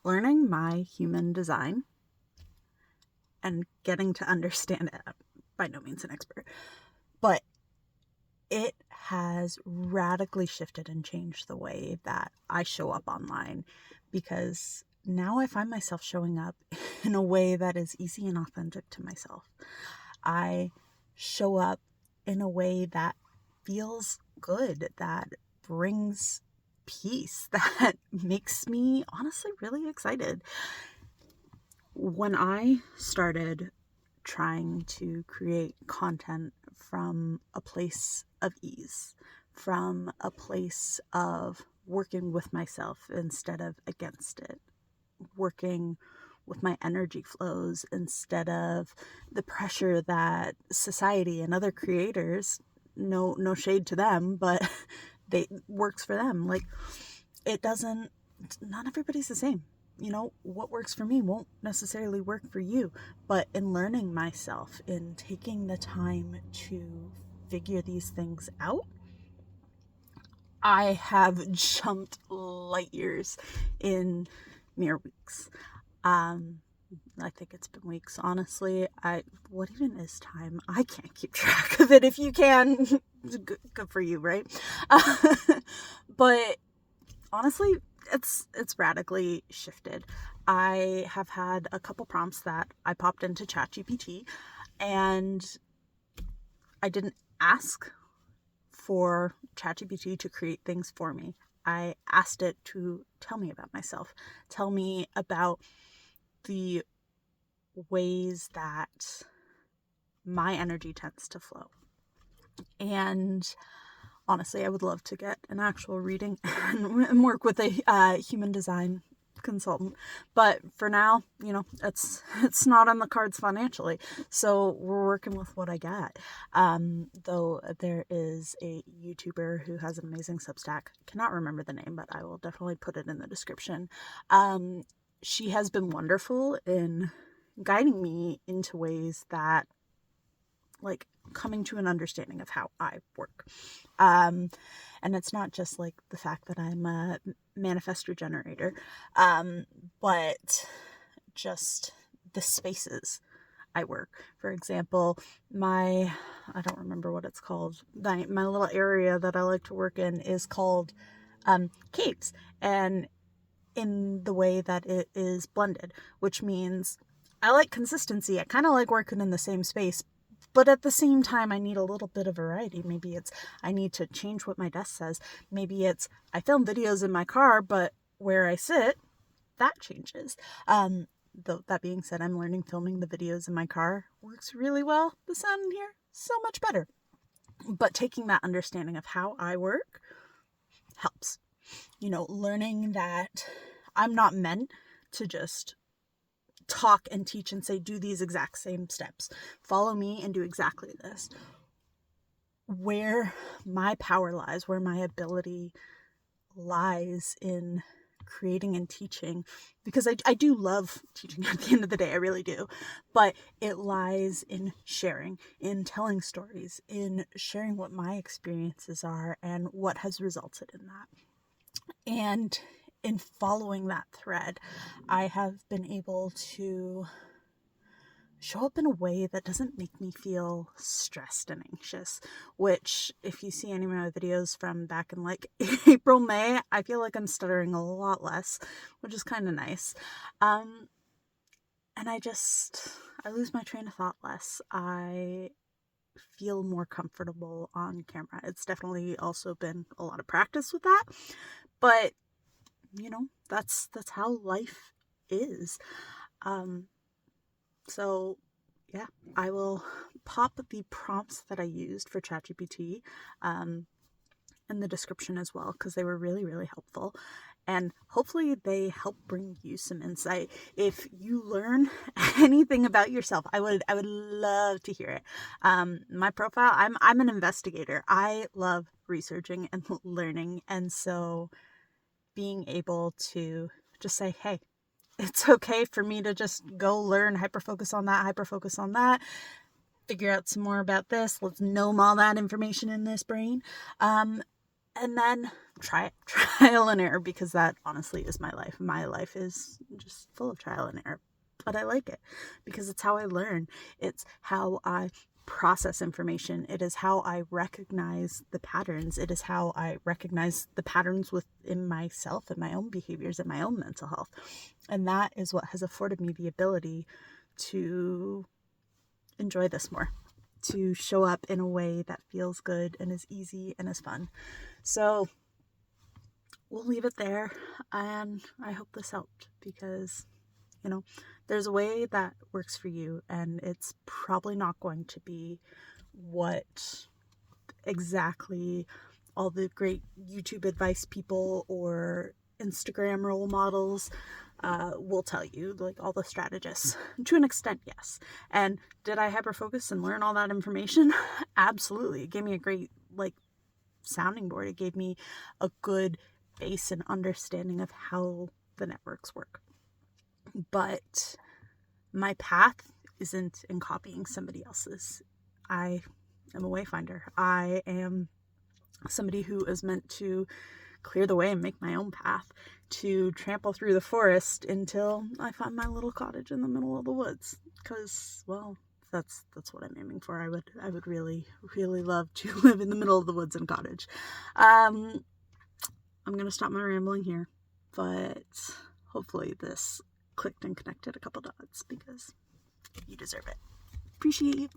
learning my human design and getting to understand it. I'm by no means an expert, but it has radically shifted and changed the way that I show up online, because now I find myself showing up in a way that is easy and authentic to myself. I show up in a way that feels good, that brings peace, that makes me honestly really excited. When I started trying to create content from a place of ease, from a place of working with myself instead of against it, working with my energy flows instead of the pressure that society and other creators, no shade to them, but they works for them. Like, it doesn't, not everybody's the same. What works for me won't necessarily work for you. But in learning myself, in taking the time to figure these things out, I have jumped light years in mere weeks. I think it's been weeks, honestly. What even is time? I can't keep track of it. If you can, good for you, right? But honestly, it's radically shifted. I have had a couple prompts that I popped into ChatGPT, and I didn't ask for ChatGPT to create things for me. I asked it to tell me about myself, tell me about the ways that my energy tends to flow. And honestly, I would love to get an actual reading and work with a human design consultant. But for now, it's not on the cards financially. So we're working with what I got. Though there is a YouTuber who has an amazing Substack. Cannot remember the name, but I will definitely put it in the description. She has been wonderful in guiding me into ways that, like, coming to an understanding of how I work. And it's not just like the fact that I'm a manifestor generator, but just the spaces I work. For example, I don't remember what it's called. My little area that I like to work in is called caves. And in the way that it is blended, which means I like consistency. I kind of like working in the same space, but at the same time, I need a little bit of variety. Maybe it's I need to change what my desk says. Maybe it's I film videos in my car, but where I sit, that changes. Though that being said, I'm learning filming the videos in my car works really well. The sound in here, so much better. But taking that understanding of how I work helps. Learning that I'm not meant to just talk and teach and say, do these exact same steps. Follow me and do exactly this. Where my power lies, where my ability lies in creating and teaching, because I do love teaching at the end of the day, I really do, but it lies in sharing, in telling stories, in sharing what my experiences are and what has resulted in that. And in following that thread, I have been able to show up in a way that doesn't make me feel stressed and anxious, which, if you see any of my videos from back in like April, May, I feel like I'm stuttering a lot less, which is kind of nice. And I lose my train of thought less. I feel more comfortable on camera. It's definitely also been a lot of practice with that, but that's how life is. So yeah, I will pop the prompts that I used for ChatGPT in the description as well, because they were really, really helpful. And hopefully they help bring you some insight. If you learn anything about yourself, I would love to hear it. My profile, I'm an investigator. I love researching and learning. And so being able to just say, hey, it's okay for me to just go learn, hyper-focus on that, figure out some more about this. Let's gnome all that information in this brain. And then trial and error, because that honestly is my life. My life is just full of trial and error, but I like it because it's how I learn. It's how I process information. It is how I recognize the patterns. It is how I recognize the patterns within myself and my own behaviors and my own mental health. And that is what has afforded me the ability to enjoy this more, to show up in a way that feels good and is easy and is fun. So we'll leave it there, and I hope this helped, because there's a way that works for you, and it's probably not going to be what exactly all the great YouTube advice people or Instagram role models will tell you, like all the strategists. To an extent, yes. And did I hyper focus and learn all that information? Absolutely. It gave me a great sounding board. It gave me a good base and understanding of how the networks work. But my path isn't in copying somebody else's. I am a wayfinder. I am somebody who is meant to clear the way and make my own path, to trample through the forest until I find my little cottage in the middle of the woods. Because, well, that's what I'm aiming for. I would really, really love to live in the middle of the woods and cottage. I'm gonna stop my rambling here, but hopefully this clicked and connected a couple dots, because you deserve it. Appreciate you.